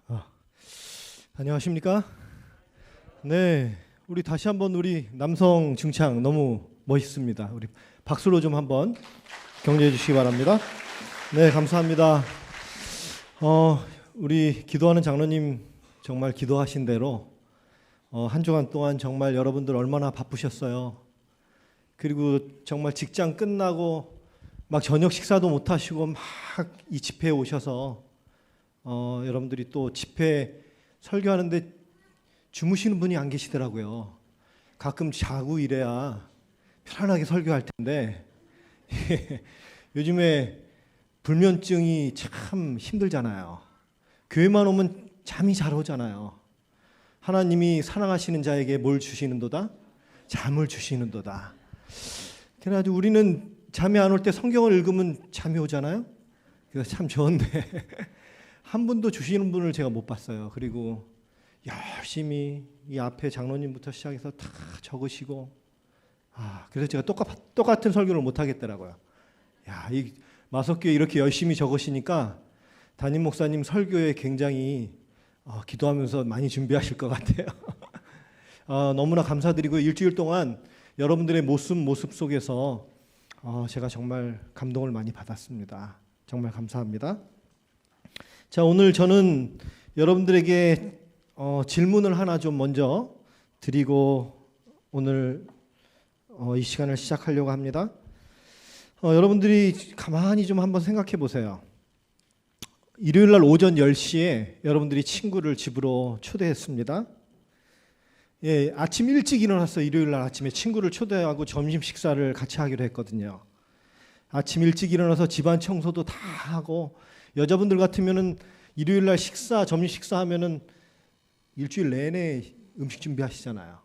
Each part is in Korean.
아, 안녕하십니까? 네, 우리 다시 한번 우리 남성 중창 너무 멋있습니다. 우리 박수로 좀 한번 격려해 주시기 바랍니다. 네, 감사합니다. 우리 기도하는 장로님 정말 기도하신 대로 한 주간 동안 정말 여러분들 얼마나 바쁘셨어요. 그리고 정말 직장 끝나고 막 저녁 식사도 못 하시고 막 이 집회에 오셔서 여러분들이 또 집회 설교하는데 주무시는 분이 안 계시더라고요. 가끔 자고 이래야 편안하게 설교할 텐데 요즘에 불면증이 참 힘들잖아요. 교회만 오면 잠이 잘 오잖아요. 하나님이 사랑하시는 자에게 뭘 주시는도다? 잠을 주시는도다. 그래가지고 우리는 잠이 안 올 때 성경을 읽으면 잠이 오잖아요. 그래서 참 좋은데 한 분도 주시는 분을 제가 못 봤어요. 그리고 열심히 이 앞에 장로님부터 시작해서 다 적으시고, 그래서 제가 똑같은 설교를 못 하겠더라고요. 이 마석교회 이렇게 열심히 적으시니까 담임 목사님 설교에 굉장히 기도하면서 많이 준비하실 것 같아요. 너무나 감사드리고 일주일 동안 여러분들의 모습 속에서 제가 정말 감동을 많이 받았습니다. 정말 감사합니다. 자, 오늘 저는 여러분들에게 질문을 하나 좀 먼저 드리고 오늘 이 시간을 시작하려고 합니다. 여러분들이 가만히 좀 한번 생각해 보세요. 일요일 날 오전 10시에 여러분들이 친구를 집으로 초대했습니다. 예, 아침 일찍 일어났어. 일요일 날 아침에 친구를 초대하고 점심 식사를 같이 하기로 했거든요. 아침 일찍 일어나서 집안 청소도 다 하고, 여자분들 같으면은 일요일 날 점심 식사하면은 일주일 내내 음식 준비하시잖아요.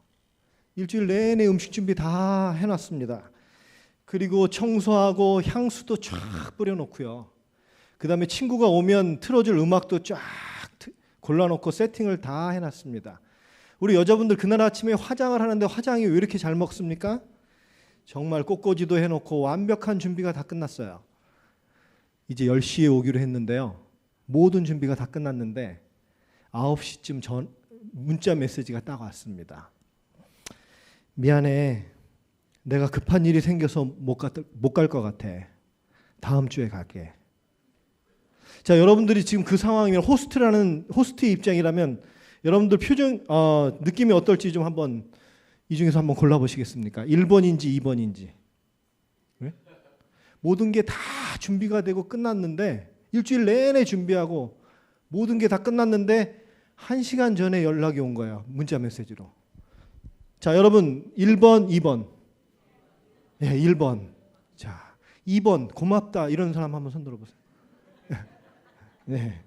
일주일 내내 음식 준비 다 해놨습니다. 그리고 청소하고 향수도 쫙 뿌려놓고요. 그 다음에 친구가 오면 틀어줄 음악도 쫙 골라놓고 세팅을 다 해놨습니다. 우리 여자분들 그날 아침에 화장을 하는데 화장이 왜 이렇게 잘 먹습니까? 정말 꽃꽂이도 해놓고 완벽한 준비가 다 끝났어요. 이제 10시에 오기로 했는데요. 모든 준비가 다 끝났는데 9시쯤 문자 메시지가 딱 왔습니다. 미안해. 내가 급한 일이 생겨서 못 갈 것 같아. 다음 주에 갈게. 자, 여러분들이 지금 그 상황이면 호스트의 입장이라면 여러분들 느낌이 어떨지 좀 한번 이 중에서 한번 골라보시겠습니까? 1번인지 2번인지. 네? 모든 게 다 준비가 되고 끝났는데 일주일 내내 준비하고 모든 게 다 끝났는데 1시간 전에 연락이 온 거예요. 문자 메시지로. 자, 여러분 1번, 2번. 네, 1번. 자, 2번 고맙다 이런 사람 한번 손 들어보세요. 네.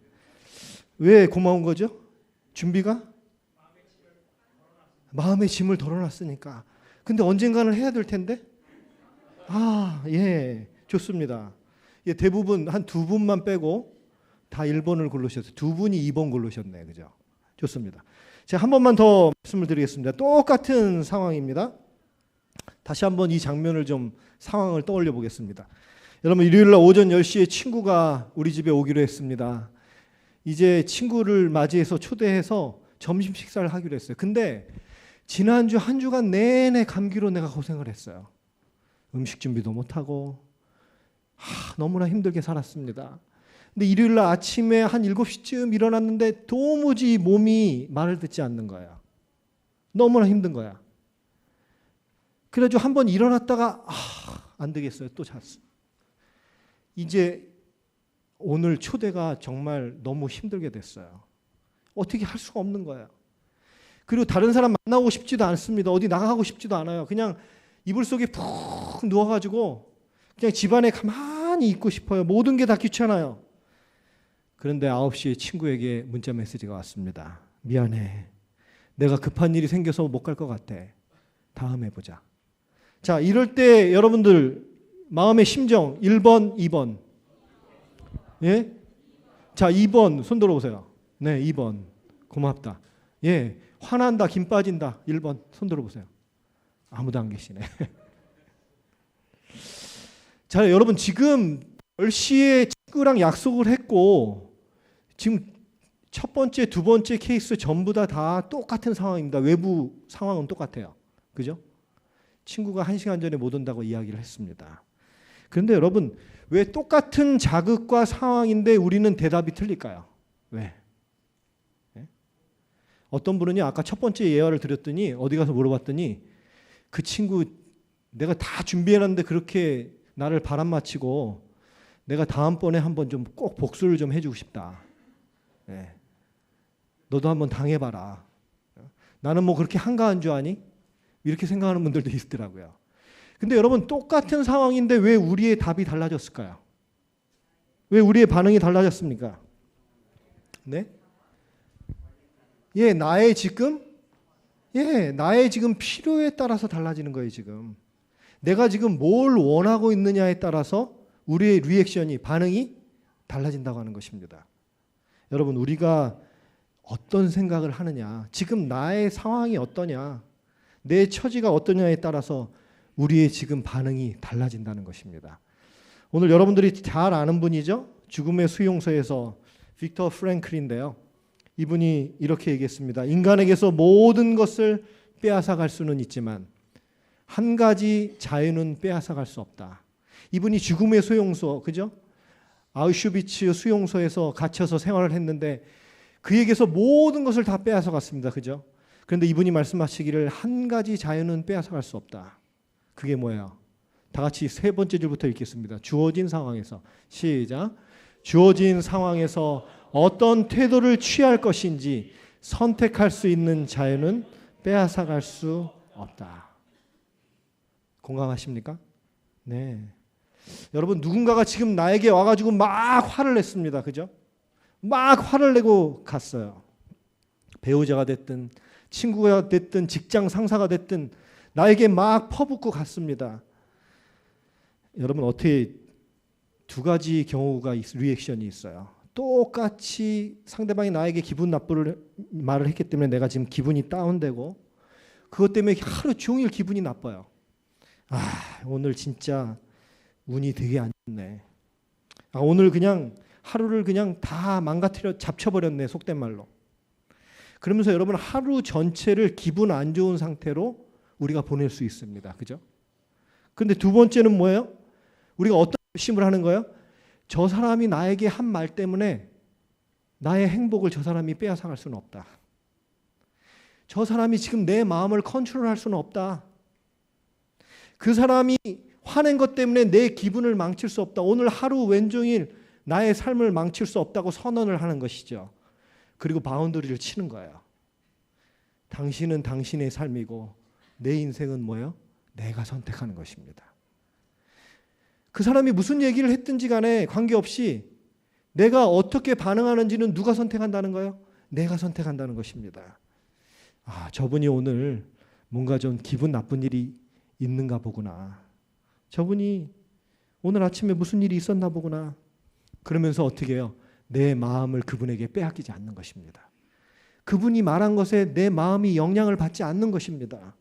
왜 고마운 거죠? 준비가? 마음의 짐을 덜어놨으니까. 근데 언젠가는 해야 될 텐데? 예. 좋습니다. 예, 대부분 한 2분만 빼고 다 1번을 고르셨어요. 2분이 2번 고르셨네. 그죠? 좋습니다. 제가 한 번만 더 말씀을 드리겠습니다. 똑같은 상황입니다. 다시 한번 이 장면을 좀 상황을 떠올려 보겠습니다. 여러분, 일요일 날 오전 10시에 친구가 우리 집에 오기로 했습니다. 이제 친구를 맞이해서 초대해서 점심 식사를 하기로 했어요. 근데 지난주 한 주간 내내 감기로 내가 고생을 했어요. 음식 준비도 못하고 너무나 힘들게 살았습니다. 근데 일요일 날 아침에 한 7시쯤 일어났는데 도무지 몸이 말을 듣지 않는 거예요. 너무나 힘든 거야. 그래가지고 한번 일어났다가 안 되겠어요. 또 잤어. 이제 오늘 초대가 정말 너무 힘들게 됐어요. 어떻게 할 수가 없는 거예요. 그리고 다른 사람 만나고 싶지도 않습니다. 어디 나가고 싶지도 않아요. 그냥 이불 속에 푹 누워가지고 그냥 집안에 가만히 있고 싶어요. 모든 게 다 귀찮아요. 그런데 9시에 친구에게 문자 메시지가 왔습니다. 미안해. 내가 급한 일이 생겨서 못 갈 것 같아. 다음에 보자. 자, 이럴 때 여러분들 마음의 심정 1번, 2번. 예? 자, 2번 손 들어보세요. 네, 2번. 고맙다. 예, 화난다, 김 빠진다. 1번 손 들어보세요. 아무도 안 계시네. 자, 여러분 지금 10시에 친구랑 약속을 했고 지금 첫 번째, 두 번째 케이스 전부 다 똑같은 상황입니다. 외부 상황은 똑같아요. 그죠? 친구가 1시간 전에 못 온다고 이야기를 했습니다. 그런데 여러분, 왜 똑같은 자극과 상황인데 우리는 대답이 틀릴까요? 왜? 어떤 분은요, 아까 첫 번째 예화를 드렸더니 어디 가서 물어봤더니 그 친구 내가 다 준비해놨는데 그렇게 나를 바람맞히고 내가 다음번에 한번 좀 꼭 복수를 좀 해주고 싶다. 너도 한번 당해봐라. 나는 뭐 그렇게 한가한 줄 아니? 이렇게 생각하는 분들도 있더라고요. 근데 여러분, 똑같은 상황인데 왜 우리의 답이 달라졌을까요? 왜 우리의 반응이 달라졌습니까? 네? 나의 지금 필요에 따라서 달라지는 거예요, 지금. 내가 지금 뭘 원하고 있느냐에 따라서 우리의 리액션이, 반응이 달라진다고 하는 것입니다. 여러분, 우리가 어떤 생각을 하느냐, 지금 나의 상황이 어떠냐, 내 처지가 어떠냐에 따라서 우리의 지금 반응이 달라진다는 것입니다. 오늘 여러분들이 잘 아는 분이죠? 죽음의 수용소에서 빅터 프랭클인데요. 이분이 이렇게 얘기했습니다. 인간에게서 모든 것을 빼앗아갈 수는 있지만 한 가지 자유는 빼앗아갈 수 없다. 이분이 죽음의 수용소, 그죠? 아우슈비츠 수용소에서 갇혀서 생활을 했는데 그에게서 모든 것을 다 빼앗아갔습니다. 그죠? 그런데 이분이 말씀하시기를 한 가지 자유는 빼앗아갈 수 없다. 그게 뭐예요? 다 같이 세 번째 줄부터 읽겠습니다. 주어진 상황에서. 시작. 주어진 상황에서 어떤 태도를 취할 것인지 선택할 수 있는 자유는 빼앗아갈 수 없다. 공감하십니까? 네. 여러분, 누군가가 지금 나에게 와가지고 막 화를 냈습니다. 그죠? 막 화를 내고 갔어요. 배우자가 됐든 친구가 됐든 직장 상사가 됐든 나에게 막 퍼붓고 갔습니다. 여러분, 어떻게 두 가지 경우가 리액션이 있어요. 똑같이 상대방이 나에게 기분 나쁠 말을 했기 때문에 내가 지금 기분이 다운되고 그것 때문에 하루 종일 기분이 나빠요. 오늘 진짜 운이 되게 안 좋네. 오늘 그냥 하루를 그냥 다 망가뜨려 잡쳐버렸네, 속된 말로. 그러면서 여러분, 하루 전체를 기분 안 좋은 상태로 우리가 보낼 수 있습니다. 그죠? 근데 두 번째는 뭐예요? 우리가 어떤 결심을 하는 거예요? 저 사람이 나에게 한 말 때문에 나의 행복을 저 사람이 빼앗아갈 수는 없다. 저 사람이 지금 내 마음을 컨트롤할 수는 없다. 그 사람이 화낸 것 때문에 내 기분을 망칠 수 없다. 오늘 하루 왼종일 나의 삶을 망칠 수 없다고 선언을 하는 것이죠. 그리고 바운더리를 치는 거예요. 당신은 당신의 삶이고 내 인생은 뭐예요? 내가 선택하는 것입니다. 그 사람이 무슨 얘기를 했든지 간에 관계없이 내가 어떻게 반응하는지는 누가 선택한다는 거예요? 내가 선택한다는 것입니다. 저분이 오늘 뭔가 좀 기분 나쁜 일이 있는가 보구나. 저분이 오늘 아침에 무슨 일이 있었나 보구나. 그러면서 어떻게 해요? 내 마음을 그분에게 빼앗기지 않는 것입니다. 그분이 말한 것에 내 마음이 영향을 받지 않는 것입니다.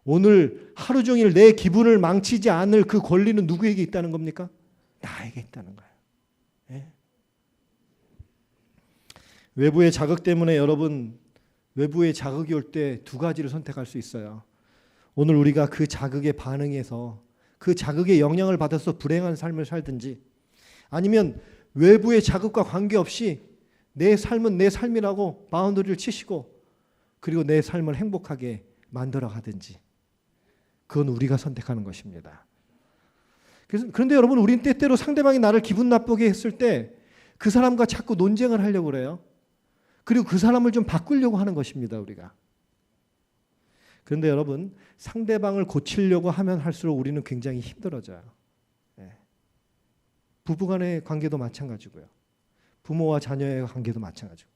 오늘 하루 종일 내 기분을 망치지 않을 그 권리는 누구에게 있다는 겁니까? 나에게 있다는 거예요. 네? 외부의 자극 때문에 여러분, 외부의 자극이 올 때 두 가지를 선택할 수 있어요. 오늘 우리가 그 자극에 반응해서 그 자극에 영향을 받아서 불행한 삶을 살든지, 아니면 외부의 자극과 관계없이 내 삶은 내 삶이라고 바운더리를 치시고 그리고 내 삶을 행복하게 만들어 가든지, 그건 우리가 선택하는 것입니다. 그런데 여러분, 우리는 때때로 상대방이 나를 기분 나쁘게 했을 때 그 사람과 자꾸 논쟁을 하려고 그래요. 그리고 그 사람을 좀 바꾸려고 하는 것입니다, 우리가. 그런데 여러분, 상대방을 고치려고 하면 할수록 우리는 굉장히 힘들어져요. 부부간의 관계도 마찬가지고요. 부모와 자녀의 관계도 마찬가지고.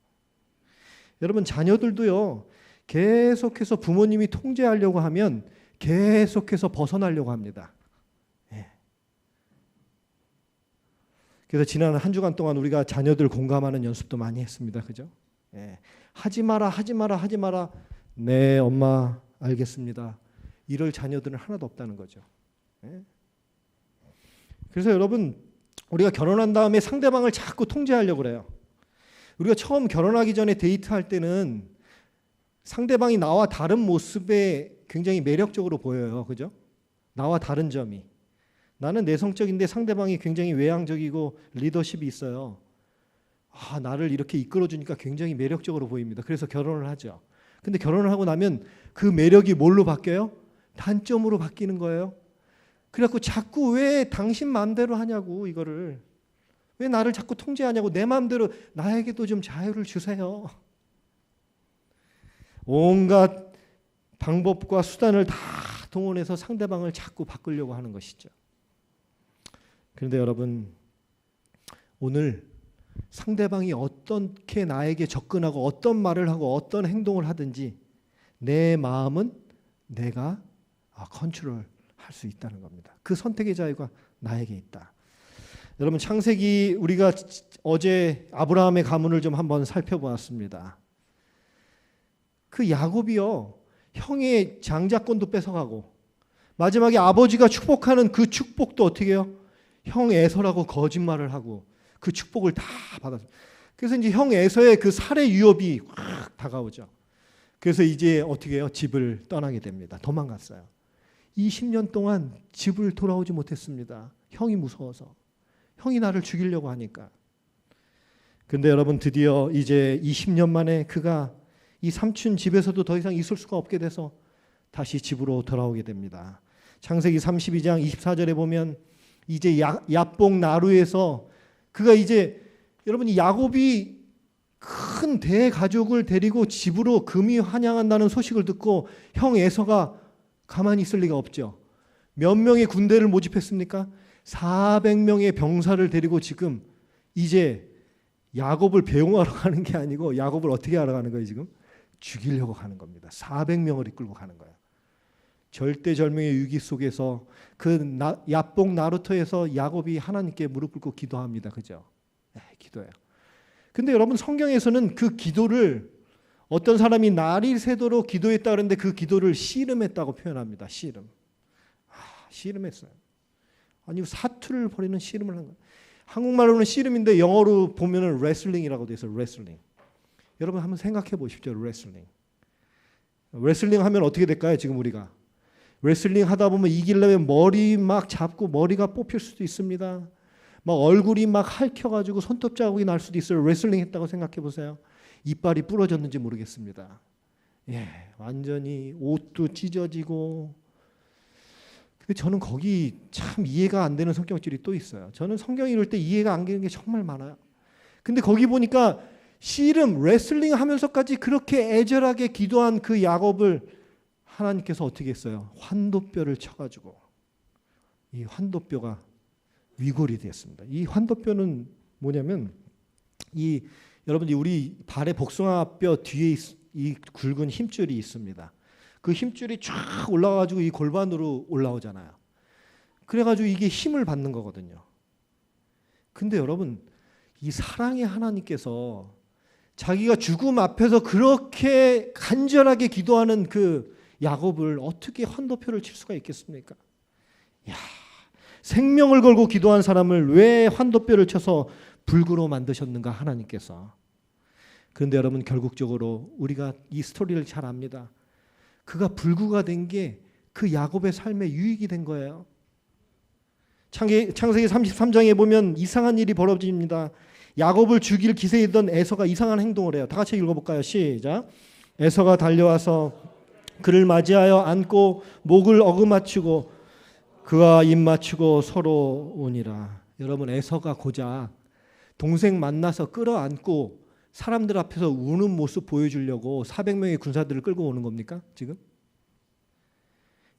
여러분, 자녀들도요, 계속해서 부모님이 통제하려고 하면 계속해서 벗어나려고 합니다. 그래서 지난 한 주간 동안 우리가 자녀들 공감하는 연습도 많이 했습니다. 그죠? 하지 마라, 하지 마라, 하지 마라. 네, 엄마 알겠습니다. 이럴 자녀들은 하나도 없다는 거죠. 그래서 여러분, 우리가 결혼한 다음에 상대방을 자꾸 통제하려고 그래요. 우리가 처음 결혼하기 전에 데이트할 때는 상대방이 나와 다른 모습에 굉장히 매력적으로 보여요. 그죠? 나와 다른 점이. 나는 내성적인데 상대방이 굉장히 외향적이고 리더십이 있어요. 나를 이렇게 이끌어주니까 굉장히 매력적으로 보입니다. 그래서 결혼을 하죠. 근데 결혼을 하고 나면 그 매력이 뭘로 바뀌어요? 단점으로 바뀌는 거예요. 그래갖고 자꾸 왜 당신 마음대로 하냐고, 이거를. 왜 나를 자꾸 통제하냐고, 내 마음대로 나에게도 좀 자유를 주세요. 온갖 방법과 수단을 다 동원해서 상대방을 자꾸 바꾸려고 하는 것이죠. 그런데 여러분, 오늘 상대방이 어떻게 나에게 접근하고 어떤 말을 하고 어떤 행동을 하든지 내 마음은 내가 컨트롤할 수 있다는 겁니다. 그 선택의 자유가 나에게 있다. 여러분, 창세기 우리가 어제 아브라함의 가문을 좀 한번 살펴보았습니다. 그 야곱이요, 형의 장자권도 뺏어가고 마지막에 아버지가 축복하는 그 축복도 어떻게 해요? 형 에서라고 거짓말을 하고 그 축복을 다 받았어요. 그래서 이제 형 에서의 그 살해 위협이 확 다가오죠. 그래서 이제 어떻게 해요? 집을 떠나게 됩니다. 도망갔어요. 20년 동안 집을 돌아오지 못했습니다. 형이 무서워서. 형이 나를 죽이려고 하니까. 근데 여러분, 드디어 이제 20년 만에 그가 이 삼촌 집에서도 더 이상 있을 수가 없게 돼서 다시 집으로 돌아오게 됩니다. 창세기 32장 24절에 보면 이제 야복 나루에서 그가 이제, 여러분, 야곱이 큰 대가족을 데리고 집으로 금이 환영한다는 소식을 듣고 형 에서가 가만히 있을 리가 없죠. 몇 명의 군대를 모집했습니까? 400명의 병사를 데리고 지금 이제 야곱을 배웅하러 가는 게 아니고 야곱을 어떻게 하러 가는 거예요? 지금 죽이려고 가는 겁니다. 400명을 이끌고 가는 거예요. 절대절명의 위기 속에서 그 야복 나루터에서 야곱이 하나님께 무릎 꿇고 기도합니다. 그죠? 기도해요. 근데 여러분, 성경에서는 그 기도를 어떤 사람이 날이 새도록 기도했다 그러는데 그 기도를 씨름했다고 표현합니다. 씨름. 씨름했어요. 아니, 사투를 벌이는 씨름을 한 거예요. 한국말로는 씨름인데 영어로 보면은 레슬링이라고 돼 있어요. 레슬링. 여러분 한번 생각해 보십시오. 레슬링. 레슬링 하면 어떻게 될까요? 지금 우리가 레슬링 하다 보면 이기려면 머리 막 잡고 머리가 뽑힐 수도 있습니다. 막 얼굴이 막 핥혀가지고 손톱 자국이 날 수도 있어요. 레슬링 했다고 생각해 보세요. 이빨이 부러졌는지 모르겠습니다. 완전히 옷도 찢어지고. 근데 저는 거기 참 이해가 안 되는 성경줄이 또 있어요. 저는 성경 읽을 때 이해가 안 되는 게 정말 많아요. 근데 거기 보니까 씨름, 레슬링 하면서까지 그렇게 애절하게 기도한 그 야곱을 하나님께서 어떻게 했어요? 환도뼈를 쳐가지고 이 환도뼈가 위골이 됐습니다. 이 환도뼈는 뭐냐면 여러분들이 우리 발의 복숭아뼈 뒤에 이 굵은 힘줄이 있습니다. 그 힘줄이 쫙 올라가지고 이 골반으로 올라오잖아요. 그래가지고 이게 힘을 받는 거거든요. 근데 여러분, 이 사랑의 하나님께서 자기가 죽음 앞에서 그렇게 간절하게 기도하는 그 야곱을 어떻게 환도표를 칠 수가 있겠습니까? 생명을 걸고 기도한 사람을 왜 환도뼈를 쳐서 불구로 만드셨는가, 하나님께서. 그런데 여러분, 결국적으로 우리가 이 스토리를 잘 압니다. 그가 불구가 된 게 그 야곱의 삶에 유익이 된 거예요. 창세기 33장에 보면 이상한 일이 벌어집니다. 야곱을 죽일 기세에 있던 에서가 이상한 행동을 해요. 다 같이 읽어볼까요? 시작. 에서가 달려와서 그를 맞이하여 안고 목을 어루맞추고 그와 입 맞추고 서로 오니라. 여러분, 에서가 고작 동생 만나서 끌어안고 사람들 앞에서 우는 모습 보여주려고 400명의 군사들을 끌고 오는 겁니까? 지금?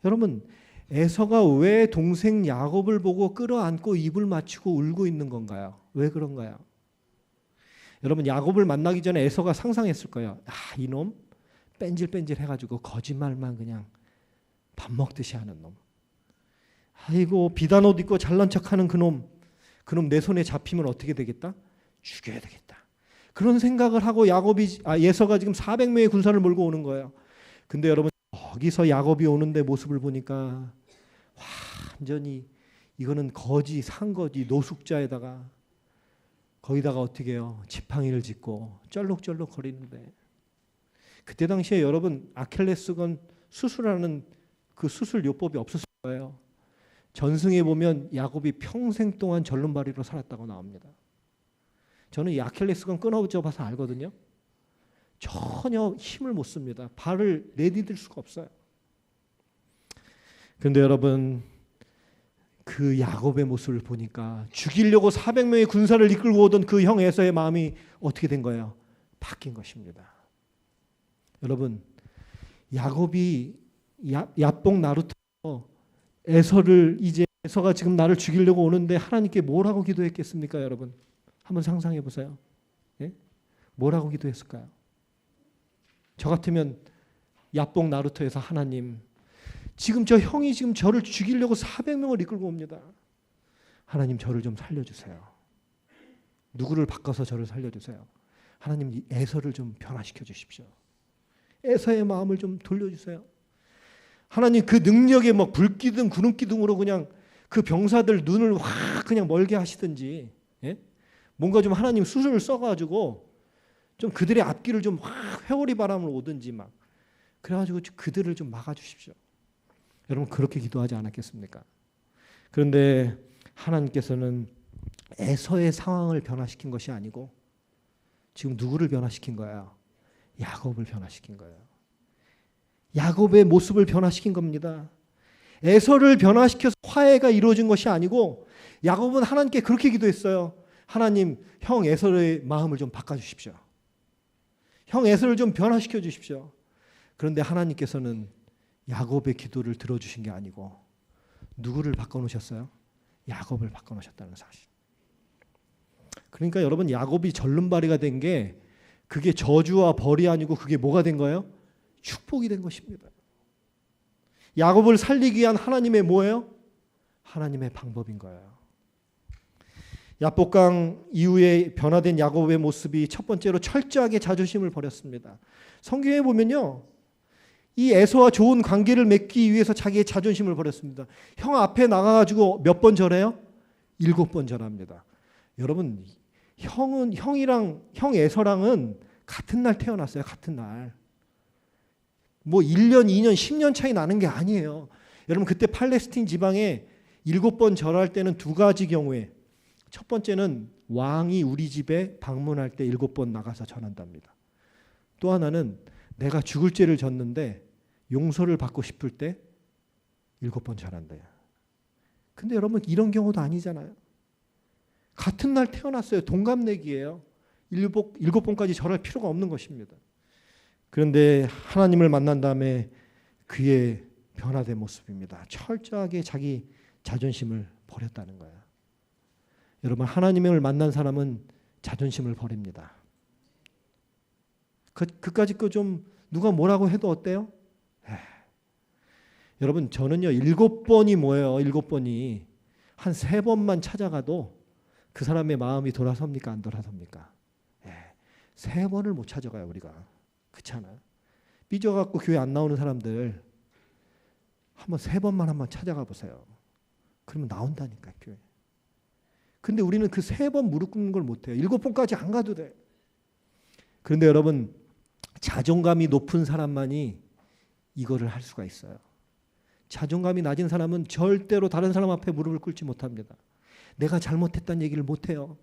여러분, 에서가 왜 동생 야곱을 보고 끌어안고 입을 맞추고 울고 있는 건가요? 왜 그런가요? 여러분, 야곱을 만나기 전에 에서가 상상했을 거예요. 이놈 뺀질뺀질 해가지고 거짓말만 그냥 밥 먹듯이 하는 놈. 아이고, 비단 옷 입고 잘난 척하는 그놈 내 손에 잡히면 어떻게 되겠다? 죽여야 되겠다. 그런 생각을 하고 에서가 지금 400명의 군사를 몰고 오는 거예요. 근데 여러분, 거기서 야곱이 오는데 모습을 보니까 완전히 이거는 거지, 산거지, 노숙자에다가 거기다가 어떻게 해요? 지팡이를 짚고 쩔룩쩔룩 거리는데, 그때 당시에 여러분 아킬레스건 수술하는 그 수술 요법이 없었을 거예요. 전승에 보면 야곱이 평생 동안 절름발이로 살았다고 나옵니다. 저는 이 아킬레스건 끊어져 봐서 알거든요. 전혀 힘을 못 씁니다. 발을 내디딜 수가 없어요. 그런데 여러분, 그 야곱의 모습을 보니까 죽이려고 400명의 군사를 이끌고 오던 그 형 에서의 마음이 어떻게 된 거예요? 바뀐 것입니다. 여러분, 야곱이 야복 나루터 에서를, 이제 에서가 지금 나를 죽이려고 오는데 하나님께 뭐라고 기도했겠습니까? 여러분 한번 상상해 보세요. 예? 뭐라고 기도했을까요? 저 같으면 야복 나루터에서 하나님, 지금 저 형이 지금 저를 죽이려고 400명을 이끌고 옵니다. 하나님 저를 좀 살려주세요. 누구를 바꿔서 저를 살려주세요. 하나님 에서를 좀 변화시켜 주십시오. 에서의 마음을 좀 돌려주세요. 하나님 그 능력에 막 불기둥 구름기둥으로 그냥 그 병사들 눈을 확 그냥 멀게 하시든지, 예? 뭔가 좀 하나님 수술을 써가지고 좀 그들의 앞길을 좀 확 회오리 바람을 오든지 막 그래가지고 그들을 좀 막아주십시오. 여러분 그렇게 기도하지 않았겠습니까? 그런데 하나님께서는 에서의 상황을 변화시킨 것이 아니고 지금 누구를 변화시킨 거예요? 야곱을 변화시킨 거예요. 야곱의 모습을 변화시킨 겁니다. 에서를 변화시켜서 화해가 이루어진 것이 아니고 야곱은 하나님께 그렇게 기도했어요. 하나님, 형 에서의 마음을 좀 바꿔주십시오. 형 에서를 좀 변화시켜 주십시오. 그런데 하나님께서는 야곱의 기도를 들어주신 게 아니고 누구를 바꿔놓으셨어요? 야곱을 바꿔놓으셨다는 사실. 그러니까 여러분, 야곱이 절름발이가 된 게 그게 저주와 벌이 아니고 그게 뭐가 된 거예요? 축복이 된 것입니다. 야곱을 살리기 위한 하나님의 뭐예요? 하나님의 방법인 거예요. 야복강 이후에 변화된 야곱의 모습이 첫 번째로 철저하게 자존심을 버렸습니다. 성경에 보면요, 이 에서와 좋은 관계를 맺기 위해서 자기의 자존심을 버렸습니다. 형 앞에 나가가지고 몇 번 절해요? 7번 절합니다. 여러분, 형 에서랑은 같은 날 태어났어요. 같은 날. 뭐 1년, 2년, 10년 차이 나는 게 아니에요. 여러분 그때 팔레스틴 지방에 7번 절할 때는 두 가지 경우에, 첫 번째는 왕이 우리 집에 방문할 때 7번 나가서 전한답니다. 또 하나는 내가 죽을 죄를 졌는데 용서를 받고 싶을 때 7번 절한대요. 근데 여러분 이런 경우도 아니잖아요. 같은 날 태어났어요. 동갑내기예요. 7번까지 절할 필요가 없는 것입니다. 그런데 하나님을 만난 다음에 그의 변화된 모습입니다. 철저하게 자기 자존심을 버렸다는 거예요. 여러분, 하나님을 만난 사람은 자존심을 버립니다. 그까짓 거 좀 누가 뭐라고 해도 어때요? 여러분, 저는요 7번이 뭐예요? 7번이 한 3번만 찾아가도 그 사람의 마음이 돌아섭니까? 안 돌아섭니까? 3번을 못 찾아가요 우리가. 그렇잖아요. 삐져갖고 교회 안 나오는 사람들 한번 3번만 한번 찾아가 보세요. 그러면 나온다니까 교회. 근데 우리는 그 3번 무릎 꿇는 걸 못해요. 7번까지 안 가도 돼. 그런데 여러분, 자존감이 높은 사람만이 이거를 할 수가 있어요. 자존감이 낮은 사람은 절대로 다른 사람 앞에 무릎을 꿇지 못합니다. 내가 잘못했다는 얘기를 못해요.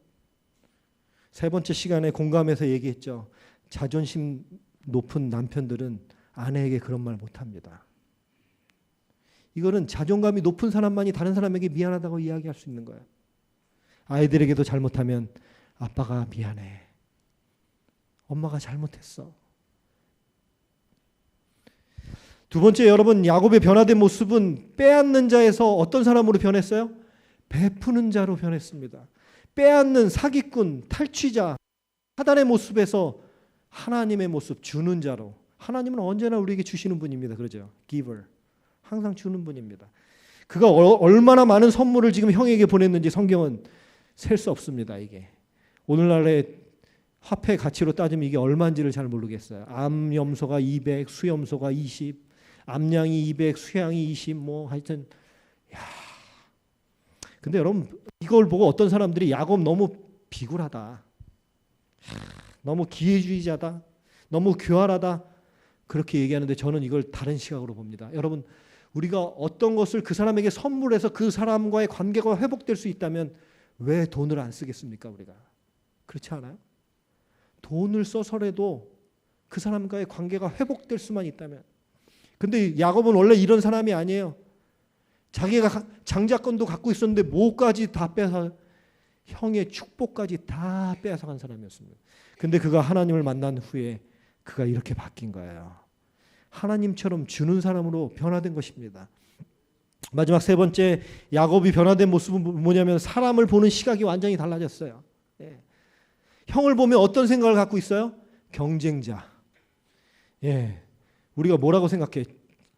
3번째 시간에 공감해서 얘기했죠. 자존심 높은 남편들은 아내에게 그런 말 못합니다. 이거는 자존감이 높은 사람만이 다른 사람에게 미안하다고 이야기할 수 있는 거예요. 아이들에게도 잘못하면 아빠가 미안해. 엄마가 잘못했어. 두 번째, 여러분, 야곱의 변화된 모습은 빼앗는 자에서 어떤 사람으로 변했어요? 베푸는 자로 변했습니다. 빼앗는 사기꾼, 탈취자, 사단의 모습에서 하나님의 모습, 주는 자로. 하나님은 언제나 우리에게 주시는 분입니다. 그러죠? giver. 항상 주는 분입니다. 그가 얼마나 많은 선물을 지금 형에게 보냈는지 성경은 셀 수 없습니다. 이게 오늘날의 화폐 가치로 따지면 이게 얼마인지를 잘 모르겠어요. 암염소가 200, 수염소가 20, 암양이 200, 수양이 20, 뭐 하여튼, 야. 근데 여러분, 이걸 보고 어떤 사람들이 야곱 너무 비굴하다. 너무 기회주의자다. 너무 교활하다. 그렇게 얘기하는데 저는 이걸 다른 시각으로 봅니다. 여러분, 우리가 어떤 것을 그 사람에게 선물해서 그 사람과의 관계가 회복될 수 있다면 왜 돈을 안 쓰겠습니까? 우리가 그렇지 않아요? 돈을 써서라도 그 사람과의 관계가 회복될 수만 있다면. 근데 야곱은 원래 이런 사람이 아니에요. 자기가 장자권도 갖고 있었는데 뭐까지 다 빼서 형의 축복까지 다 빼앗아간 사람이었습니다. 근데 그가 하나님을 만난 후에 그가 이렇게 바뀐 거예요. 하나님처럼 주는 사람으로 변화된 것입니다. 마지막 세 번째 야곱이 변화된 모습은 뭐냐면 사람을 보는 시각이 완전히 달라졌어요. 예. 형을 보면 어떤 생각을 갖고 있어요? 경쟁자. 예. 우리가 뭐라고 생각해?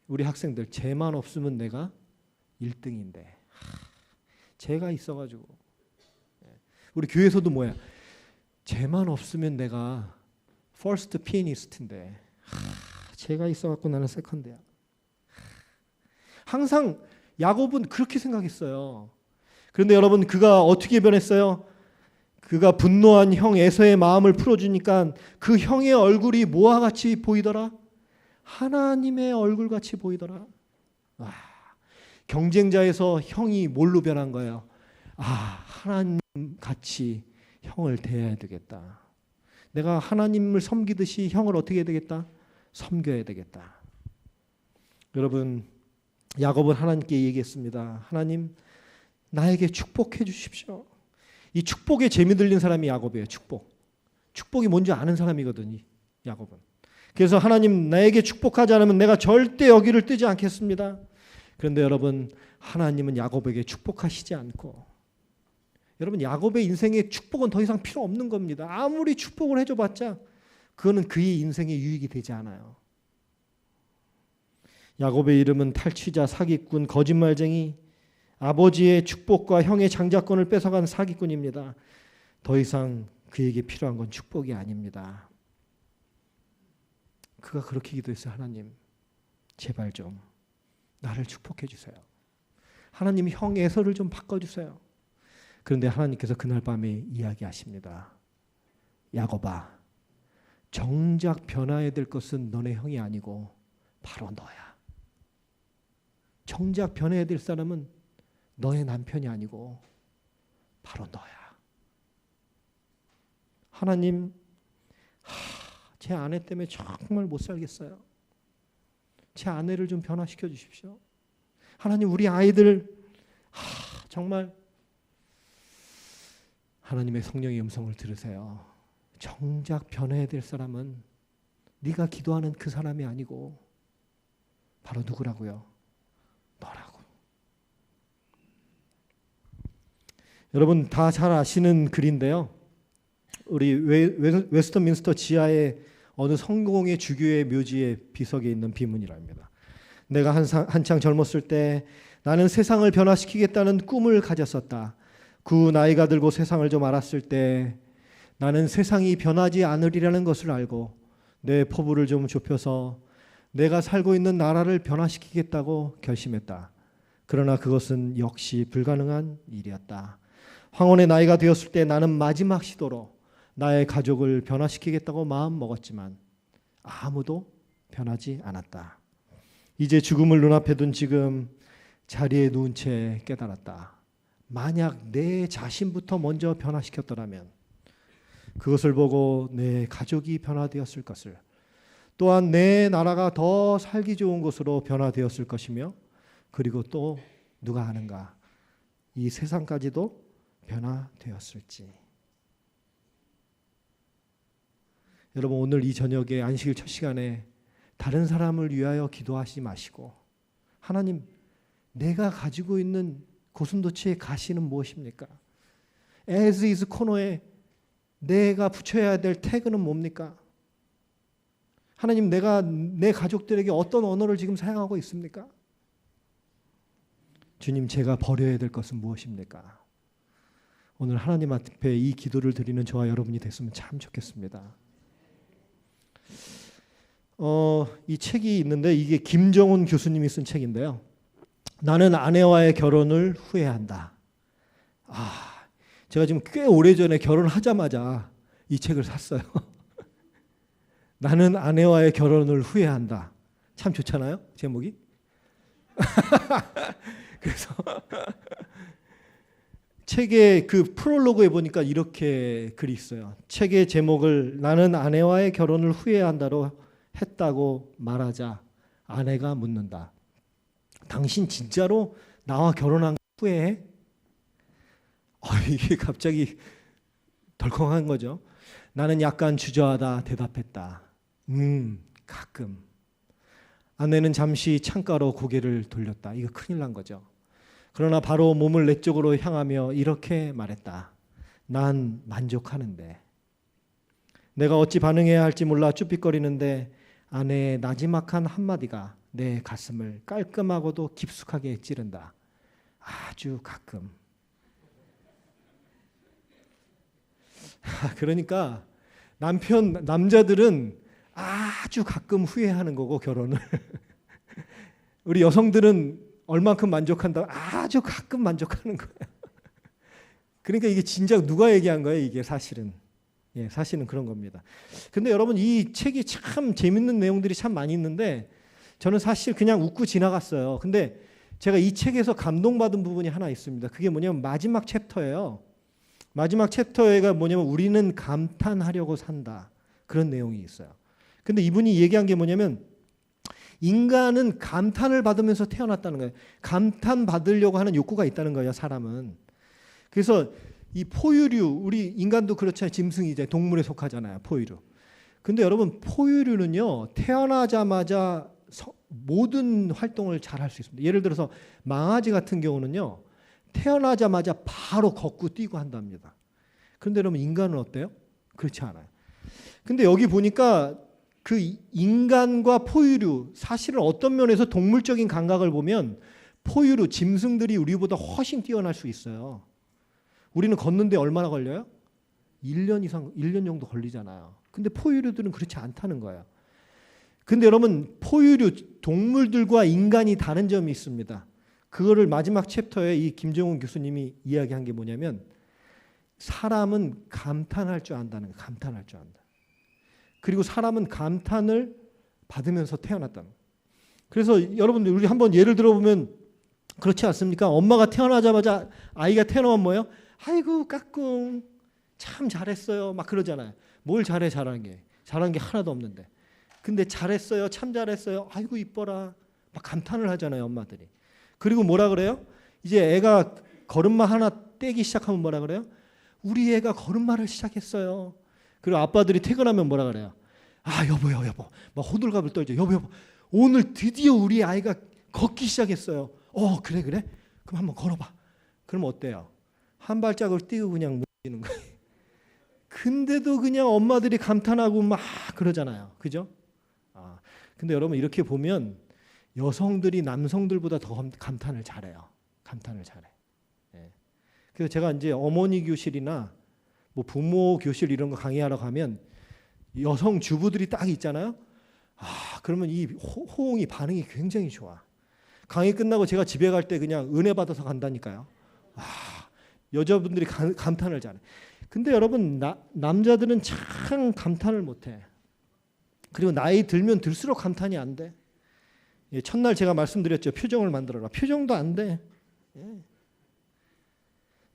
우리 학생들 쟤만 없으면 내가 1등인데 쟤가 있어가지고. 우리 교회에서도 뭐야? 쟤만 없으면 내가 퍼스트 피아니스트인데 쟤가 있어갖고 나는 세컨드야. 항상 야곱은 그렇게 생각했어요. 그런데 여러분 그가 어떻게 변했어요? 그가 분노한 형 에서의 마음을 풀어주니까 그 형의 얼굴이 뭐와 같이 보이더라? 하나님의 얼굴같이 보이더라. 와, 경쟁자에서 형이 뭘로 변한 거예요? 하나님같이 형을 대해야 되겠다. 내가 하나님을 섬기듯이 형을 어떻게 해야 되겠다? 섬겨야 되겠다. 여러분, 야곱은 하나님께 얘기했습니다. 하나님, 나에게 축복해 주십시오. 이 축복에 재미 들린 사람이 야곱이에요. 축복이 뭔지 아는 사람이거든요. 야곱은. 그래서 하나님, 나에게 축복하지 않으면 내가 절대 여기를 뜨지 않겠습니다. 그런데 여러분, 하나님은 야곱에게 축복하시지 않고, 여러분, 야곱의 인생에 축복은 더 이상 필요 없는 겁니다. 아무리 축복을 해줘봤자 그거는 그의 인생에 유익이 되지 않아요. 야곱의 이름은 탈취자, 사기꾼, 거짓말쟁이, 아버지의 축복과 형의 장자권을 뺏어간 사기꾼입니다. 더 이상 그에게 필요한 건 축복이 아닙니다. 그가 그렇게 기도했어요. 하나님, 제발 좀 나를 축복해 주세요. 하나님, 형 에서를 좀 바꿔주세요. 그런데 하나님께서 그날 밤에 이야기하십니다. 야곱아, 정작 변화해야 될 것은 너네 형이 아니고 바로 너야. 정작 변해야 될 사람은 너의 남편이 아니고 바로 너야. 하나님, 제 아내 때문에 정말 못 살겠어요. 제 아내를 좀 변화시켜 주십시오. 하나님, 우리 아이들 정말 하나님의 성령의 음성을 들으세요. 정작 변해야 될 사람은 네가 기도하는 그 사람이 아니고 바로 누구라고요? 너라고. 여러분 다 잘 아시는 글인데요. 우리 웨스트민스터 지하의 어느 성공의 주교의 묘지에 비석에 있는 비문이랍니다. 내가 한창 젊었을 때 나는 세상을 변화시키겠다는 꿈을 가졌었다. 그 나이가 들고 세상을 좀 알았을 때 나는 세상이 변하지 않으리라는 것을 알고 내 포부를 좀 좁혀서 내가 살고 있는 나라를 변화시키겠다고 결심했다. 그러나 그것은 역시 불가능한 일이었다. 황혼의 나이가 되었을 때 나는 마지막 시도로 나의 가족을 변화시키겠다고 마음먹었지만 아무도 변하지 않았다. 이제 죽음을 눈앞에 둔 지금 자리에 누운 채 깨달았다. 만약 내 자신부터 먼저 변화시켰더라면 그것을 보고 내 가족이 변화되었을 것을, 또한 내 나라가 더 살기 좋은 곳으로 변화되었을 것이며, 그리고 또 누가 아는가, 이 세상까지도 변화되었을지. 여러분, 오늘 이 저녁에 안식일 첫 시간에 다른 사람을 위하여 기도하지 마시고, 하나님, 내가 가지고 있는 고슴도치의 가시는 무엇입니까? as is 코너에 내가 붙여야 될 태그는 뭡니까? 하나님, 내가 내 가족들에게 어떤 언어를 지금 사용하고 있습니까? 주님, 제가 버려야 될 것은 무엇입니까? 오늘 하나님 앞에 이 기도를 드리는 저와 여러분이 됐으면 참 좋겠습니다. 이 책이 있는데 이게 김정훈 교수님이 쓴 책인데요. 나는 아내와의 결혼을 후회한다. 제가 지금 꽤 오래전에 결혼하자마자 이 책을 샀어요. 나는 아내와의 결혼을 후회한다. 참 좋잖아요, 제목이. 그래서 책의 그 프롤로그에 보니까 이렇게 글이 있어요. 책의 제목을 나는 아내와의 결혼을 후회한다로 했다고 말하자 아내가 묻는다. 당신 진짜로 나와 결혼한 거 후회해? 이게 갑자기 덜컹한 거죠. 나는 약간 주저하다 대답했다. 가끔. 아내는 잠시 창가로 고개를 돌렸다. 이거 큰일 난 거죠. 그러나 바로 몸을 내 쪽으로 향하며 이렇게 말했다. 난 만족하는데. 내가 어찌 반응해야 할지 몰라 쭈삣거리는데 아내의 나지막한 한마디가 내 가슴을 깔끔하고도 깊숙하게 찌른다. 아주 가끔. 그러니까 남자들은 아주 가끔 후회하는 거고 결혼을. 우리 여성들은 얼만큼 만족한다? 아주 가끔 만족하는 거예요. 그러니까 이게 진작 누가 얘기한 거예요? 이게 사실은. 예, 사실은 그런 겁니다. 근데 여러분 이 책이 참 재밌는 내용들이 참 많이 있는데 저는 사실 그냥 웃고 지나갔어요. 근데 제가 이 책에서 감동받은 부분이 하나 있습니다. 그게 뭐냐면 마지막 챕터예요. 마지막 챕터가 뭐냐면 우리는 감탄하려고 산다. 그런 내용이 있어요. 근데 이분이 얘기한 게 뭐냐면 인간은 감탄을 받으면서 태어났다는 거예요. 감탄 받으려고 하는 욕구가 있다는 거예요, 사람은. 그래서 이 포유류, 우리 인간도 그렇잖아요. 짐승이제 동물에 속하잖아요, 포유류. 근데 여러분 포유류는요 태어나자마자 모든 활동을 잘 할 수 있습니다. 예를 들어서 망아지 같은 경우는요 태어나자마자 바로 걷고 뛰고 한답니다. 그런데 여러분 인간은 어때요? 그렇지 않아요. 근데 여기 보니까 그 인간과 포유류, 사실은 어떤 면에서 동물적인 감각을 보면 포유류, 짐승들이 우리보다 훨씬 뛰어날 수 있어요. 우리는 걷는데 얼마나 걸려요? 1년 이상, 1년 정도 걸리잖아요. 근데 포유류들은 그렇지 않다는 거예요. 근데 여러분 포유류, 동물들과 인간이 다른 점이 있습니다. 그거를 마지막 챕터에 이 김정훈 교수님이 이야기한 게 뭐냐면 사람은 감탄할 줄 안다는 거예요. 감탄할 줄 안다. 그리고 사람은 감탄을 받으면서 태어났다는 거예요. 그래서 여러분들 우리 한번 예를 들어보면 그렇지 않습니까? 엄마가 태어나자마자 아이가 태어나면 뭐예요? 아이고 까꿍 참 잘했어요 막 그러잖아요. 뭘 잘해 잘한 게 하나도 없는데. 근데 잘했어요 참 잘했어요 아이고 이뻐라 막 감탄을 하잖아요 엄마들이. 그리고 뭐라 그래요? 이제 애가 걸음마 하나 떼기 시작하면 뭐라 그래요? 우리 애가 걸음마를 시작했어요. 그리고 아빠들이 퇴근하면 뭐라 그래요? 아 여보요 여보 막 호들갑을 떨죠. 여보 오늘 드디어 우리 아이가 걷기 시작했어요. 그래 그럼 한번 걸어봐. 그럼 어때요? 한 발짝을 뛰고 그냥 무너지는 거예요. 근데도 그냥 엄마들이 감탄하고 막 그러잖아요. 그죠? 근데 여러분 이렇게 보면 여성들이 남성들보다 더 감탄을 잘해요. 감탄을 잘해. 예. 그래서 제가 이제 어머니 교실이나 뭐 부모 교실 이런 거 강의하러 가면 여성 주부들이 딱 있잖아요. 그러면 이 호응이 반응이 굉장히 좋아. 강의 끝나고 제가 집에 갈 때 그냥 은혜 받아서 간다니까요. 여자분들이 감탄을 잘해. 근데 여러분 남자들은 참 감탄을 못해. 그리고 나이 들면 들수록 감탄이 안 돼. 첫날 제가 말씀드렸죠. 표정을 만들어라. 표정도 안 돼.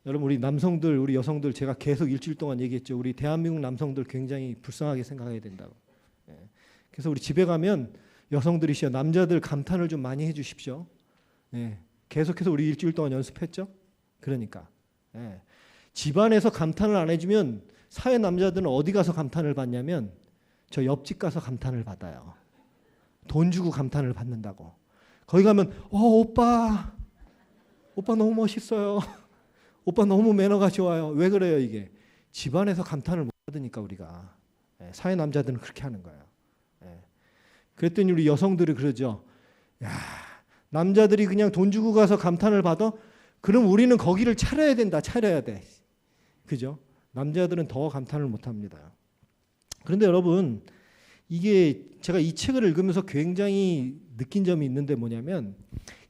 여러분 우리 남성들, 우리 여성들 제가 계속 일주일 동안 얘기했죠. 우리 대한민국 남성들 굉장히 불쌍하게 생각해야 된다고. 그래서 우리 집에 가면 여성들이시여 남자들 감탄을 좀 많이 해주십시오. 계속해서 우리 일주일 동안 연습했죠. 그러니까 집안에서 감탄을 안 해주면 사회 남자들은 어디 가서 감탄을 받냐면 저 옆집 가서 감탄을 받아요. 돈 주고 감탄을 받는다고. 거기 가면 오빠 너무 멋있어요. 오빠 너무 매너가 좋아요. 왜 그래요 이게? 집안에서 감탄을 못 받으니까 우리가. 사회 남자들은 그렇게 하는 거예요. 그랬더니 우리 여성들이 그러죠. 야, 남자들이 그냥 돈 주고 가서 감탄을 받아? 그럼 우리는 거기를 차려야 된다. 차려야 돼. 그죠? 남자들은 더 감탄을 못 합니다. 그런데 여러분 이게 제가 이 책을 읽으면서 굉장히 느낀 점이 있는데 뭐냐면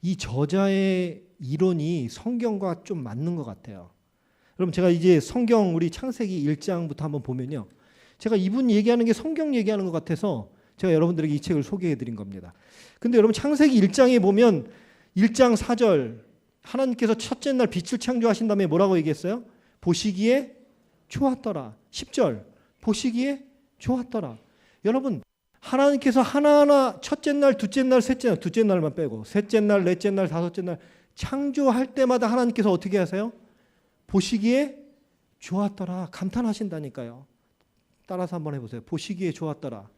이 저자의 이론이 성경과 좀 맞는 것 같아요. 그럼 제가 이제 성경 우리 창세기 1장부터 한번 보면요. 제가 이분 얘기하는 게 성경 얘기하는 것 같아서 제가 여러분들에게 이 책을 소개해 드린 겁니다. 근데 여러분 창세기 1장에 보면 1장 4절 하나님께서 첫째 날 빛을 창조하신 다음에 뭐라고 얘기했어요? 보시기에 좋았더라. 10절 보시기에 좋았더라. 여러분 하나님께서 하나하나 첫째 날, 둘째 날, 셋째 날, 둘째 날만 빼고 셋째 날, 넷째 날, 다섯째 날 창조할 때마다 하나님께서 어떻게 하세요? 보시기에 좋았더라. 감탄하신다니까요. 따라서 한번 해보세요. 보시기에 좋았더라.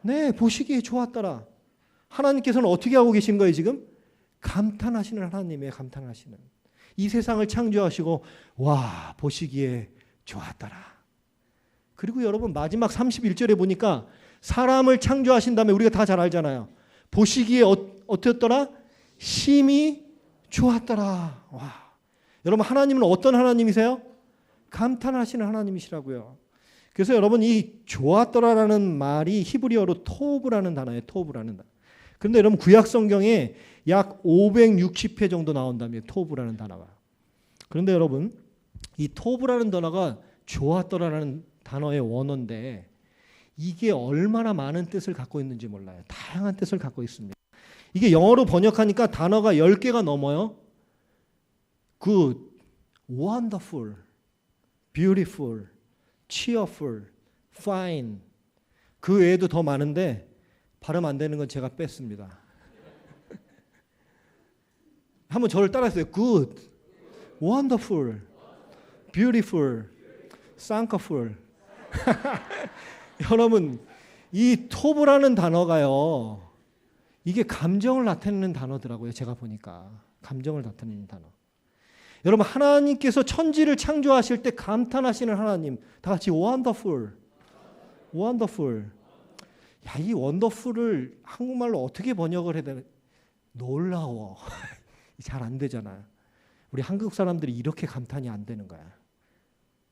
네, 보시기에 좋았더라. 하나님께서는 어떻게 하고 계신 거예요 지금? 감탄하시는 하나님의 감탄하시는. 이 세상을 창조하시고 와 보시기에 좋았더라. 그리고 여러분 마지막 31절에 보니까 사람을 창조하신 다음에 우리가 다 잘 알잖아요. 보시기에 어땠더라? 심히 좋았더라. 와, 여러분 하나님은 어떤 하나님이세요? 감탄하시는 하나님이시라고요. 그래서 여러분 이 좋았더라라는 말이 히브리어로 토브라는 단어예요. 토브라는 단어. 그런데 여러분 구약 성경에 약 560회 정도 나온다며 토브라는 단어가. 그런데 여러분 이 토브라는 단어가 좋았더라라는 단어의 원어인데 이게 얼마나 많은 뜻을 갖고 있는지 몰라요. 다양한 뜻을 갖고 있습니다. 이게 영어로 번역하니까 단어가 10개가 넘어요. good, wonderful, beautiful, cheerful, fine. 그 외에도 더 많은데 발음 안 되는 건 제가 뺐습니다. 한번 저를 따라하세요. good, wonderful, beautiful, thankful. 여러분 이 토브라는 단어가요. 이게 감정을 나타내는 단어더라고요. 제가 보니까 감정을 나타내는 단어. 여러분 하나님께서 천지를 창조하실 때 감탄하시는 하나님. 다 같이 wonderful, wonderful. 야, 이 wonderful을 한국말로 어떻게 번역을 해야 되나? 놀라워. 잘 안 되잖아요. 우리 한국 사람들이 이렇게 감탄이 안 되는 거야.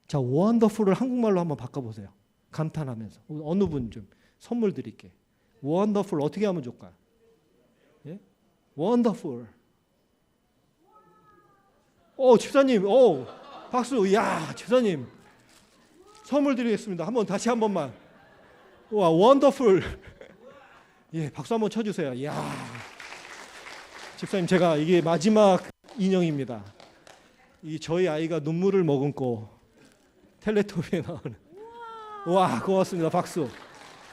자, wonderful을 한국말로 한번 바꿔보세요. 감탄하면서. 어느 분 좀 선물 드릴게. wonderful 어떻게 하면 좋을까요? 예? wonderful. 집사님, 박수. 야, 집사님. 선물 드리겠습니다. 다시 한 번만. 와, wonderful. 예, 박수 한번 쳐주세요. 야, 집사님, 제가 이게 마지막 인형입니다. 이 저희 아이가 눈물을 머금고 텔레토비에 나오는. 와, 고맙습니다. 박수.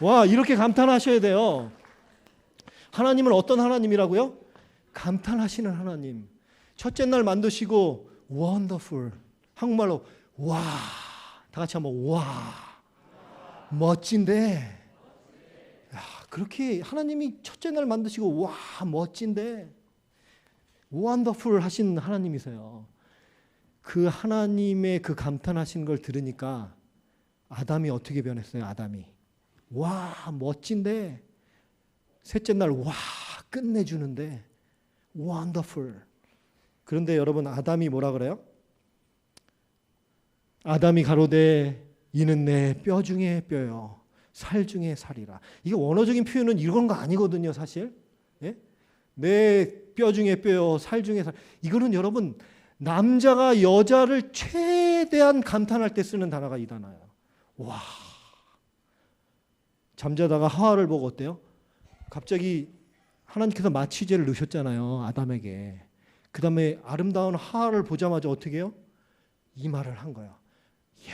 와, 이렇게 감탄하셔야 돼요. 하나님은 어떤 하나님이라고요? 감탄하시는 하나님. 첫째 날 만드시고 wonderful. 한국말로 와. 다 같이 한번 와. 멋진데. 야, 그렇게 하나님이 첫째 날 만드시고 와, 멋진데. wonderful 하신 하나님이세요. 그 하나님의 그 감탄하신 걸 들으니까 아담이 어떻게 변했어요? 아담이 와 멋진데 셋째 날 와 끝내주는데 wonderful. 그런데 여러분 아담이 뭐라 그래요? 아담이 가로되 이는 내 뼈 중에 뼈요 살 중에 살이라. 이게 원어적인 표현은 이런 거 아니거든요 사실. 예? 내 뼈 중에 뼈요 살 중에 살. 이거는 여러분 남자가 여자를 최대한 감탄할 때 쓰는 단어가 이 단어예요. 와. 잠자다가 하와를 보고 어때요? 갑자기 하나님께서 마취제를 넣으셨잖아요. 아담에게. 그 다음에 아름다운 하와를 보자마자 어떻게 해요? 이 말을 한 거예요. 이야.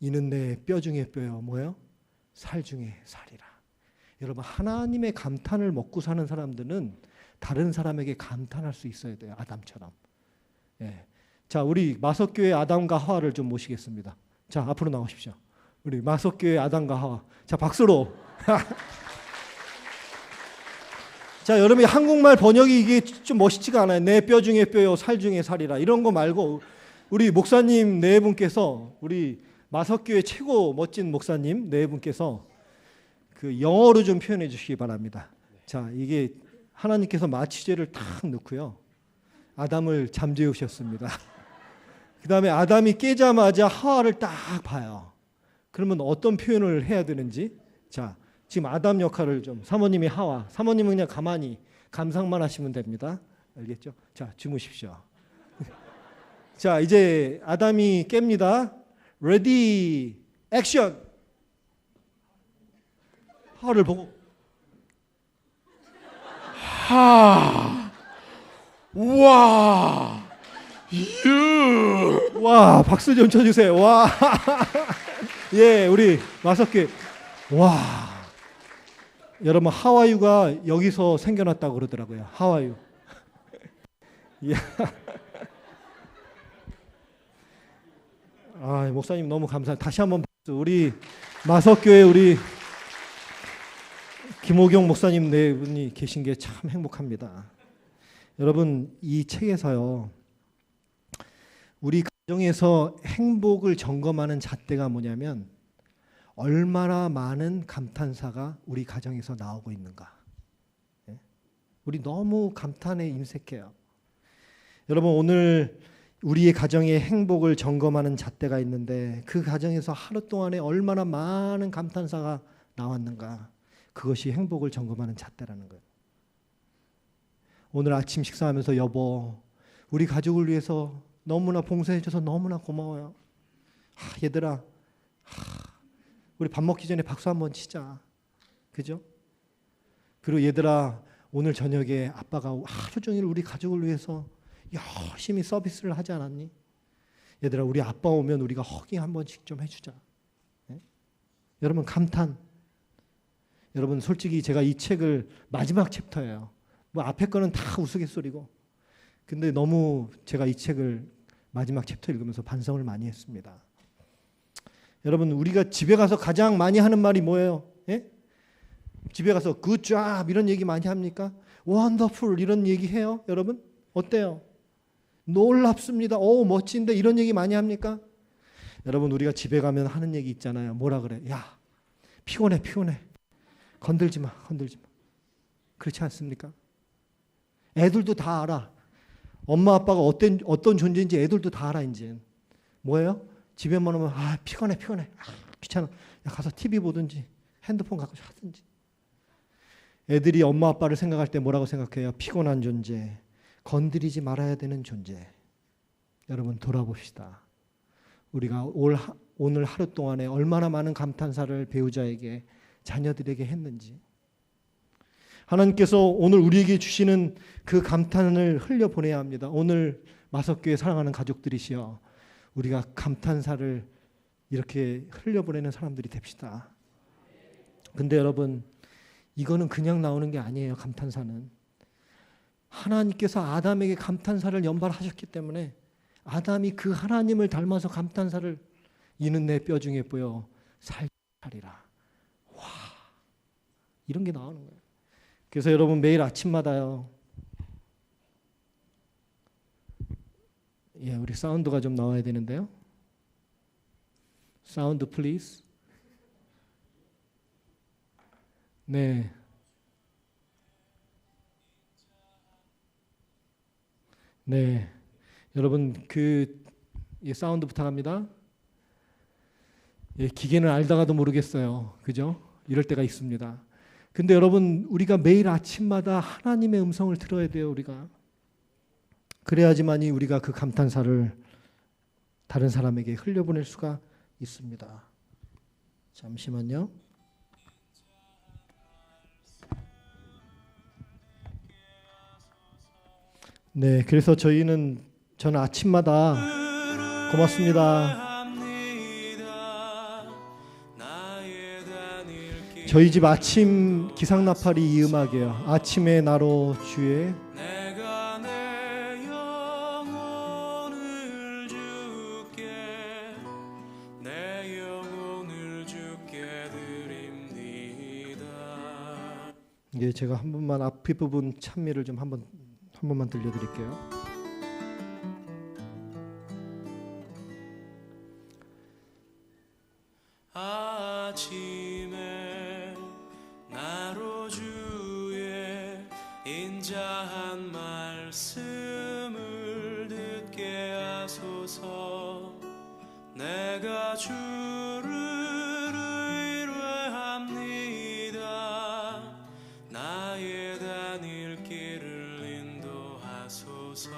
이는 내 뼈 중에 뼈요. 뭐예요? 살 중에 살이라. 여러분 하나님의 감탄을 먹고 사는 사람들은 다른 사람에게 감탄할 수 있어야 돼요. 아담처럼. 예. 자, 우리 마석교회 아담과 하와를 좀 모시겠습니다. 자, 앞으로 나오십시오. 우리 마석교회 아담과 하와. 자, 박수로. 자, 여러분이 한국말 번역이 이게 좀 멋있지가 않아요. 내 뼈 중에 뼈요, 살 중에 살이라. 이런 거 말고 우리 목사님 네 분께서 우리 마석교회 최고 멋진 목사님 네 분께서 그 영어로 좀 표현해 주시기 바랍니다. 자, 이게 하나님께서 마취제를 탁 넣고요. 아담을 잠재우셨습니다. 그 다음에 아담이 깨자마자 하와를 딱 봐요. 그러면 어떤 표현을 해야 되는지. 자, 지금 아담 역할을 좀 사모님이 하와. 사모님은 그냥 가만히 감상만 하시면 됩니다. 알겠죠? 자, 주무십시오. 자, 이제 아담이 깹니다. 레디 액션. 하와를 보고 우와, 와, 박수 좀 쳐주세요. 와, 예, 우리 마석기. 와, 여러분 하와유가 여기서 생겨났다고 그러더라고요. 하와유. 야. 아, 목사님 너무 감사합니다. 다시 한번 박수. 우리 마석교회 우리 김호경 목사님 네 분이 계신 게 참 행복합니다. 여러분, 이 책에서요, 우리 가정에서 행복을 점검하는 잣대가 뭐냐면 얼마나 많은 감탄사가 우리 가정에서 나오고 있는가. 우리 너무 감탄에 인색해요. 여러분, 오늘 우리의 가정의 행복을 점검하는 잣대가 있는데 그 가정에서 하루 동안에 얼마나 많은 감탄사가 나왔는가. 그것이 행복을 점검하는 잣대라는 거예요. 오늘 아침 식사하면서 여보, 우리 가족을 위해서 너무나 봉사해줘서 너무나 고마워요. 얘들아, 우리 밥 먹기 전에 박수 한번 치자. 그죠? 그리고 얘들아, 오늘 저녁에 아빠가 하루 종일 우리 가족을 위해서 열심히 서비스를 하지 않았니? 얘들아, 우리 아빠 오면 우리가 허깅 한 번씩 좀 해주자. 네? 여러분, 감탄. 여러분, 솔직히 제가 이 책을 마지막 챕터예요. 뭐 앞에 거는 다 우스갯소리고, 근데 너무 제가 이 책을 마지막 챕터 읽으면서 반성을 많이 했습니다. 여러분, 우리가 집에 가서 가장 많이 하는 말이 뭐예요? 예? 집에 가서 good job 이런 얘기 많이 합니까? wonderful 이런 얘기 해요? 여러분, 어때요? 놀랍습니다. 오, 멋진데 이런 얘기 많이 합니까? 여러분, 우리가 집에 가면 하는 얘기 있잖아요. 뭐라 그래? 야, 피곤해. 건들지 마. 그렇지 않습니까? 애들도 다 알아. 엄마 아빠가 어떤 존재인지 애들도 다 알아. 이제 뭐예요? 집에만 오면 피곤해. 귀찮아. 야, 가서 TV 보든지 핸드폰 갖고 하든지. 애들이 엄마 아빠를 생각할 때 뭐라고 생각해요? 피곤한 존재, 건드리지 말아야 되는 존재. 여러분, 돌아봅시다. 우리가 오늘 하루 동안에 얼마나 많은 감탄사를 배우자에게, 자녀들에게 했는지. 하나님께서 오늘 우리에게 주시는 그 감탄을 흘려보내야 합니다. 오늘 마석교회 사랑하는 가족들이시여, 우리가 감탄사를 이렇게 흘려보내는 사람들이 됩시다. 근데 여러분, 이거는 그냥 나오는 게 아니에요. 감탄사는 하나님께서 아담에게 감탄사를 연발하셨기 때문에 아담이 그 하나님을 닮아서 감탄사를 이는 내 뼈 중에 보여 살리라. 와, 이런 게 나오는 거예요. 그래서 여러분, 매일 아침마다요, 예, 우리 사운드가 좀 나와야 되는데요. 사운드 플리즈. 네. 네. 여러분, 사운드 부탁합니다. 예, 기계는 알다가도 모르겠어요. 그죠? 이럴 때가 있습니다. 근데 여러분, 우리가 매일 아침마다 하나님의 음성을 들어야 돼요. 우리가. 그래야지만이 우리가 그 감탄사를 다른 사람에게 흘려보낼 수가 있습니다. 잠시만요. 네, 그래서 저는 아침마다 고맙습니다. 저희 집 아침 기상나팔이 이 음악이에요. 아침에 나로 주의 예, 제가 한 번만 앞부분 찬미를 좀 한 번만 들려드릴게요. 아침에 나로 주의 인자한 말씀을 듣게 하소서. 내가 주를 의뢰합니다. 나의 다닐 길을 인도하소서.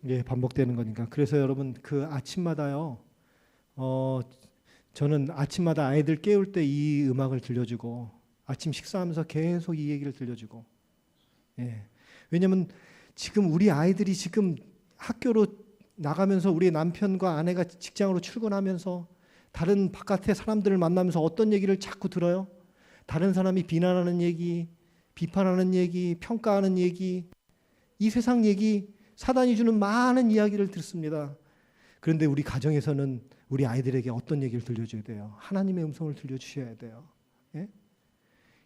예, 반복되는 거니까. 그래서 여러분 그 아침마다요. 저는 아침마다 아이들 깨울 때 이 음악을 들려주고 아침 식사하면서 계속 이 얘기를 들려주고. 예. 왜냐하면 지금 우리 아이들이 지금 학교로 나가면서 우리 남편과 아내가 직장으로 출근하면서 다른 바깥의 사람들을 만나면서 어떤 얘기를 자꾸 들어요? 다른 사람이 비난하는 얘기, 비판하는 얘기, 평가하는 얘기, 이 세상 얘기, 사단이 주는 많은 이야기를 듣습니다. 그런데 우리 가정에서는 우리 아이들에게 어떤 얘기를 들려줘야 돼요? 하나님의 음성을 들려주셔야 돼요. 예?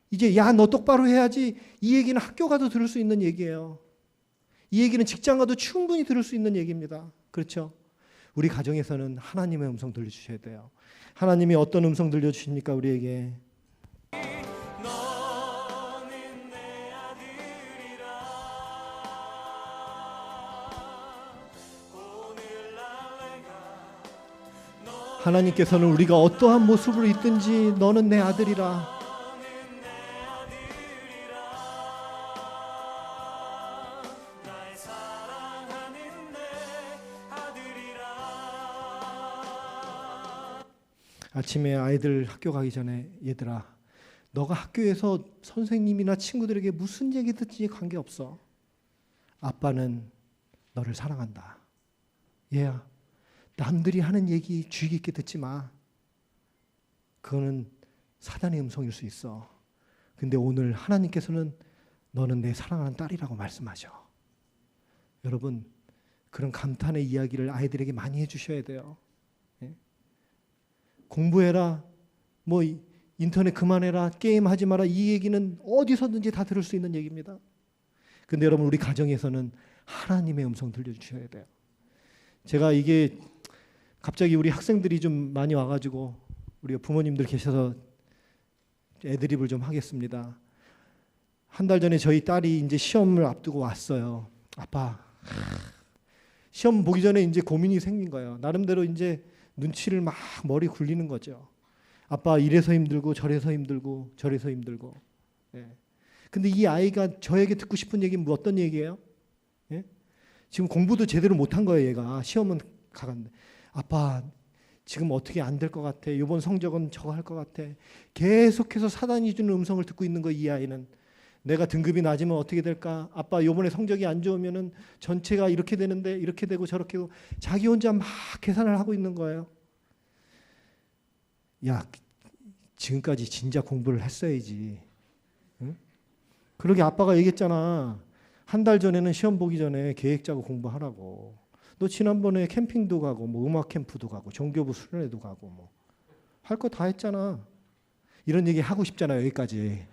이제 야, 너 똑바로 해야지. 이 얘기는 학교 가도 들을 수 있는 얘기예요. 이 얘기는 직장 가도 충분히 들을 수 있는 얘기입니다. 그렇죠? 우리 가정에서는 하나님의 음성 들려주셔야 돼요. 하나님이 어떤 음성 들려주십니까? 우리에게. 너는 내 아들이라 오늘날 내가 하나님께서는 우리가 어떠한 모습으로 있든지 너는 내 아들이라. 날 사랑하는 내 아들이라. 아침에 아이들 학교 가기 전에 얘들아, 너가 학교에서 선생님이나 친구들에게 무슨 얘기 듣지 관계없어. 아빠는 너를 사랑한다. 얘야, 남들이 하는 얘기 주의 깊게 듣지 마. 그거는 사단의 음성일 수 있어. 근데 오늘 하나님께서는 너는 내 사랑하는 딸이라고 말씀하셔. 여러분, 그런 감탄의 이야기를 아이들에게 많이 해주셔야 돼요. 예? 공부해라, 뭐 인터넷 그만해라, 게임하지 마라, 이 얘기는 어디서든지 다 들을 수 있는 얘기입니다. 근데 여러분, 우리 가정에서는 하나님의 음성 들려주셔야 돼요. 제가 이게 갑자기 우리 학생들이 좀 많이 와가지고 우리 부모님들 계셔서 애드립을 좀 하겠습니다. 한 달 전에 저희 딸이 이제 시험을 앞두고 왔어요. 아빠, 시험 보기 전에 이제 고민이 생긴 거예요. 나름대로 이제 눈치를 막 머리 굴리는 거죠. 아빠 이래서 힘들고 저래서 힘들고 저래서 힘들고. 예. 근데 이 아이가 저에게 듣고 싶은 얘기는 뭐 어떤 얘기예요? 예? 지금 공부도 제대로 못한 거예요. 얘가 시험은 가갔는데 아빠 지금 어떻게 안 될 것 같아. 이번 성적은 저거 할 것 같아. 계속해서 사단이 주는 음성을 듣고 있는 거예요. 이 아이는. 내가 등급이 낮으면 어떻게 될까? 아빠 이번에 성적이 안 좋으면은 전체가 이렇게 되는데 이렇게 되고 저렇게 되고 자기 혼자 막 계산을 하고 있는 거예요. 야, 지금까지 진짜 공부를 했어야지. 응? 그러게 아빠가 얘기했잖아. 한 달 전에는 시험 보기 전에 계획 짜고 공부하라고. 너 지난번에 캠핑도 가고 뭐 음악 캠프도 가고 종교부 수련회도 가고 뭐 할 거 다 했잖아. 이런 얘기 하고 싶잖아요. 여기까지.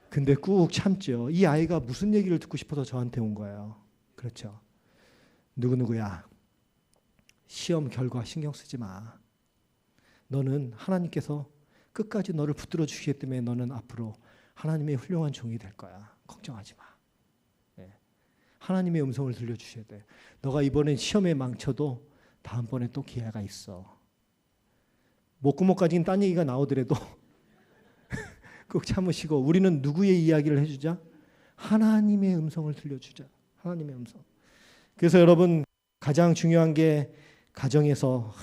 근데 꾹 참죠. 이 아이가 무슨 얘기를 듣고 싶어서 저한테 온 거예요. 그렇죠. 누구누구야. 시험 결과 신경 쓰지 마. 너는 하나님께서 끝까지 너를 붙들어 주시기 때문에 너는 앞으로 하나님의 훌륭한 종이 될 거야. 걱정하지 마. 예. 하나님의 음성을 들려주셔야 돼. 너가 이번엔 시험에 망쳐도 다음번에 또 기회가 있어. 목구멍까지는 딴 얘기가 나오더라도 꼭 참으시고 우리는 누구의 이야기를 해주자? 하나님의 음성을 들려주자. 하나님의 음성. 그래서 여러분 가장 중요한 게 가정에서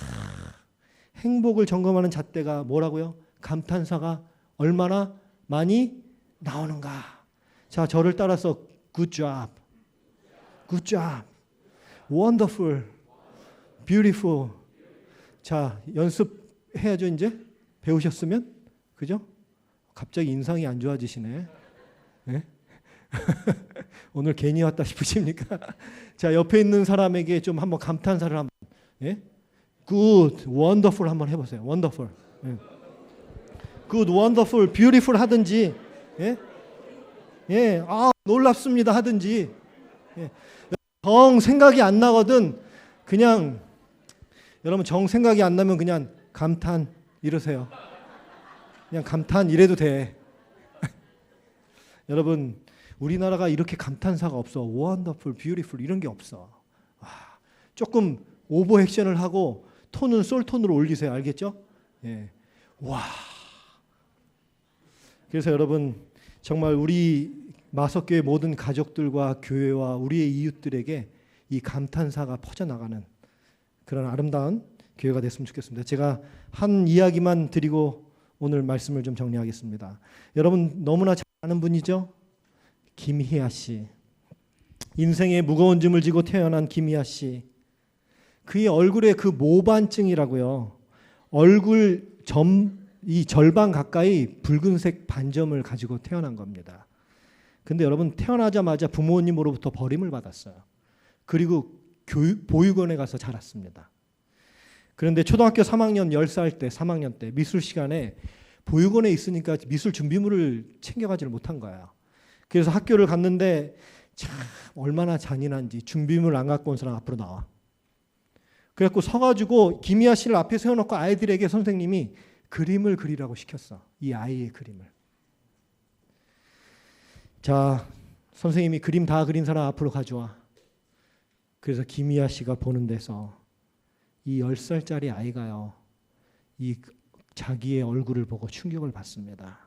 행복을 점검하는 잣대가 뭐라고요? 감탄사가 얼마나 많이 나오는가. 자, 저를 따라서 good job, good job, wonderful, beautiful. 자, 연습해야죠. 이제 배우셨으면. 그죠? 갑자기 인상이 안 좋아지시네. 네? 오늘 괜히 왔다 싶으십니까? 자, 옆에 있는 사람에게 좀 한번 감탄사를 한번. 예? Good, wonderful 한번 해보세요. Wonderful. 예. Good, wonderful, beautiful 하든지, 예, 예, 아 놀랍습니다 하든지. 예. 정 생각이 안 나거든. 그냥 여러분 정 생각이 안 나면 그냥 감탄 이러세요. 그냥 감탄 이래도 돼. 여러분 우리나라가 이렇게 감탄사가 없어. wonderful, beautiful 이런 게 없어. 와, 조금 오버 액션을 하고 톤은 솔톤으로 올리세요. 알겠죠? 예. 와. 그래서 여러분 정말 우리 마석교회 모든 가족들과 교회와 우리의 이웃들에게 이 감탄사가 퍼져나가는 그런 아름다운 교회가 됐으면 좋겠습니다. 제가 한 이야기만 드리고 오늘 말씀을 좀 정리하겠습니다. 여러분 너무나 잘 아는 분이죠? 김희아 씨. 인생의 무거운 짐을 지고 태어난 김희아 씨. 그의 얼굴에 그 모반증이라고요. 얼굴 이 절반 가까이 붉은색 반점을 가지고 태어난 겁니다. 근데 여러분 태어나자마자 부모님으로부터 버림을 받았어요. 그리고 보육원에 가서 자랐습니다. 그런데 초등학교 3학년 10살 때 3학년 때 미술 시간에 보육원에 있으니까 미술 준비물을 챙겨가지를 못한 거예요. 그래서 학교를 갔는데 참 얼마나 잔인한지 준비물 안 갖고 온 사람 앞으로 나와. 그래갖고 서가지고 김희아 씨를 앞에 세워놓고 아이들에게 선생님이 그림을 그리라고 시켰어. 이 아이의 그림을. 자, 선생님이 그림 다 그린 사람 앞으로 가져와. 그래서 김희아 씨가 보는 데서 이 10살짜리 아이가요. 이 자기의 얼굴을 보고 충격을 받습니다.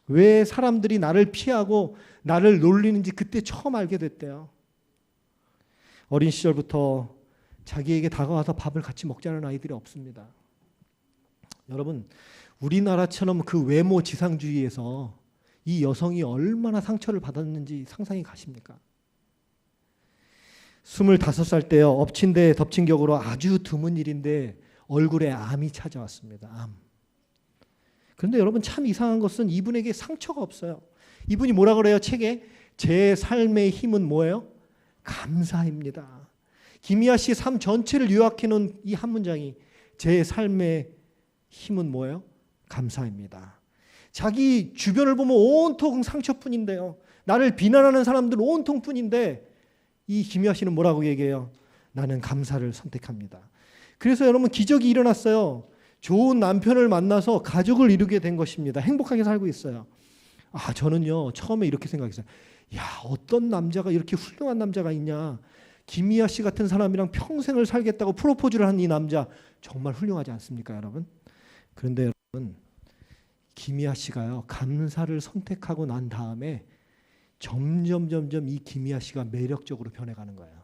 왜 사람들이 나를 피하고 나를 놀리는지 그때 처음 알게 됐대요. 어린 시절부터 자기에게 다가와서 밥을 같이 먹자는 아이들이 없습니다. 여러분 우리나라처럼 그 외모 지상주의에서 이 여성이 얼마나 상처를 받았는지 상상이 가십니까? 25살 때요. 엎친 데 덮친 격으로 아주 드문 일인데 얼굴에 암이 찾아왔습니다. 암. 그런데 여러분 참 이상한 것은 이분에게 상처가 없어요. 이분이 뭐라 그래요? 책에 제 삶의 힘은 뭐예요? 감사입니다. 김희아 씨 삶 전체를 요약해 놓은 이 한 문장이 제 삶의 힘은 뭐예요? 감사입니다. 자기 주변을 보면 온통 상처뿐인데요. 나를 비난하는 사람들 온통뿐인데 이 김희아 씨는 뭐라고 얘기해요? 나는 감사를 선택합니다. 그래서 여러분 기적이 일어났어요. 좋은 남편을 만나서 가족을 이루게 된 것입니다. 행복하게 살고 있어요. 저는요 처음에 이렇게 생각했어요. 야, 어떤 남자가 이렇게 훌륭한 남자가 있냐. 김희아 씨 같은 사람이랑 평생을 살겠다고 프로포즈를 한 이 남자 정말 훌륭하지 않습니까, 여러분? 그런데 여러분 김희아 씨가요 감사를 선택하고 난 다음에 점점 이 김희아 씨가 매력적으로 변해가는 거예요.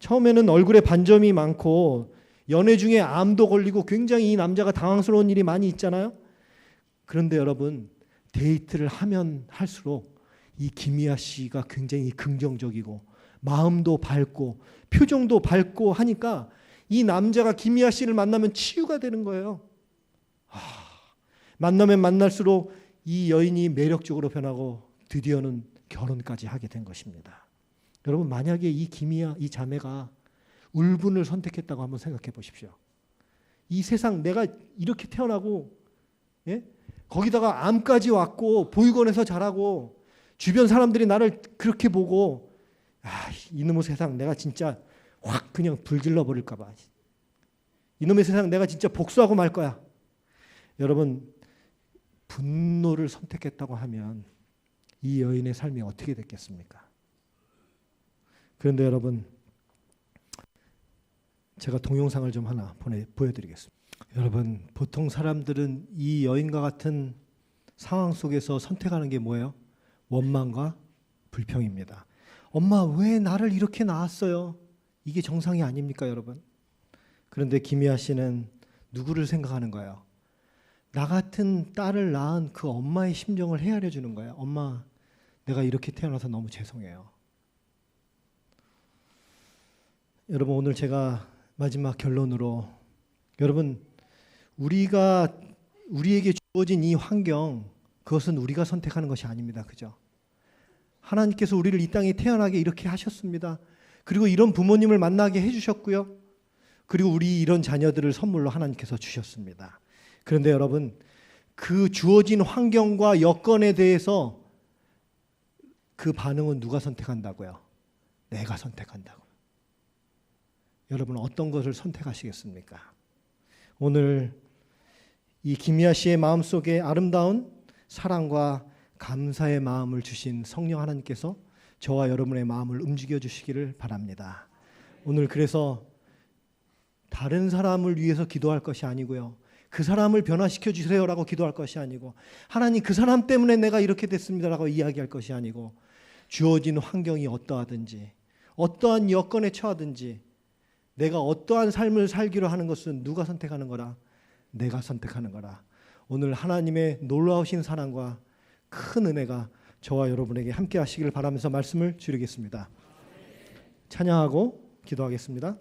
처음에는 얼굴에 반점이 많고 연애 중에 암도 걸리고 굉장히 이 남자가 당황스러운 일이 많이 있잖아요. 그런데 여러분 데이트를 하면 할수록 이 김희아 씨가 굉장히 긍정적이고 마음도 밝고 표정도 밝고 하니까 이 남자가 김희아 씨를 만나면 치유가 되는 거예요. 만나면 만날수록 이 여인이 매력적으로 변하고 드디어는 결혼까지 하게 된 것입니다. 여러분 만약에 이 김희아 이 자매가 울분을 선택했다고 한번 생각해 보십시오. 이 세상 내가 이렇게 태어나고 거기다가 암까지 왔고 보육원에서 자라고 주변 사람들이 나를 그렇게 보고 이놈의 세상 내가 진짜 확 그냥 불질러 버릴까 봐. 이놈의 세상 내가 진짜 복수하고 말 거야. 여러분 분노를 선택했다고 하면 이 여인의 삶이 어떻게 됐겠습니까? 그런데 여러분 제가 동영상을 좀 하나 보여드리겠습니다. 여러분 보통 사람들은 이 여인과 같은 상황 속에서 선택하는 게 뭐예요? 원망과 불평입니다. 엄마 왜 나를 이렇게 낳았어요? 이게 정상이 아닙니까 여러분? 그런데 김희아 씨는 누구를 생각하는 거예요? 나 같은 딸을 낳은 그 엄마의 심정을 헤아려 주는 거예요. 엄마 내가 이렇게 태어나서 너무 죄송해요. 여러분 오늘 제가 마지막 결론으로 여러분 우리에게 주어진 이 환경 그것은 우리가 선택하는 것이 아닙니다. 그죠? 하나님께서 우리를 이 땅에 태어나게 이렇게 하셨습니다. 그리고 이런 부모님을 만나게 해주셨고요. 그리고 우리 이런 자녀들을 선물로 하나님께서 주셨습니다. 그런데 여러분 그 주어진 환경과 여건에 대해서 그 반응은 누가 선택한다고요? 내가 선택한다고요. 여러분 어떤 것을 선택하시겠습니까? 오늘 이 김희아 씨의 마음속에 아름다운 사랑과 감사의 마음을 주신 성령 하나님께서 저와 여러분의 마음을 움직여 주시기를 바랍니다. 오늘 그래서 다른 사람을 위해서 기도할 것이 아니고요. 그 사람을 변화시켜 주세요라고 기도할 것이 아니고 하나님 그 사람 때문에 내가 이렇게 됐습니다라고 이야기할 것이 아니고 주어진 환경이 어떠하든지 어떠한 여건에 처하든지 내가 어떠한 삶을 살기로 하는 것은 누가 선택하는 거라? 내가 선택하는 거라. 오늘 하나님의 놀라우신 사랑과 큰 은혜가 저와 여러분에게 함께 하시길 바라면서 말씀을 줄이겠습니다. 찬양하고 기도하겠습니다.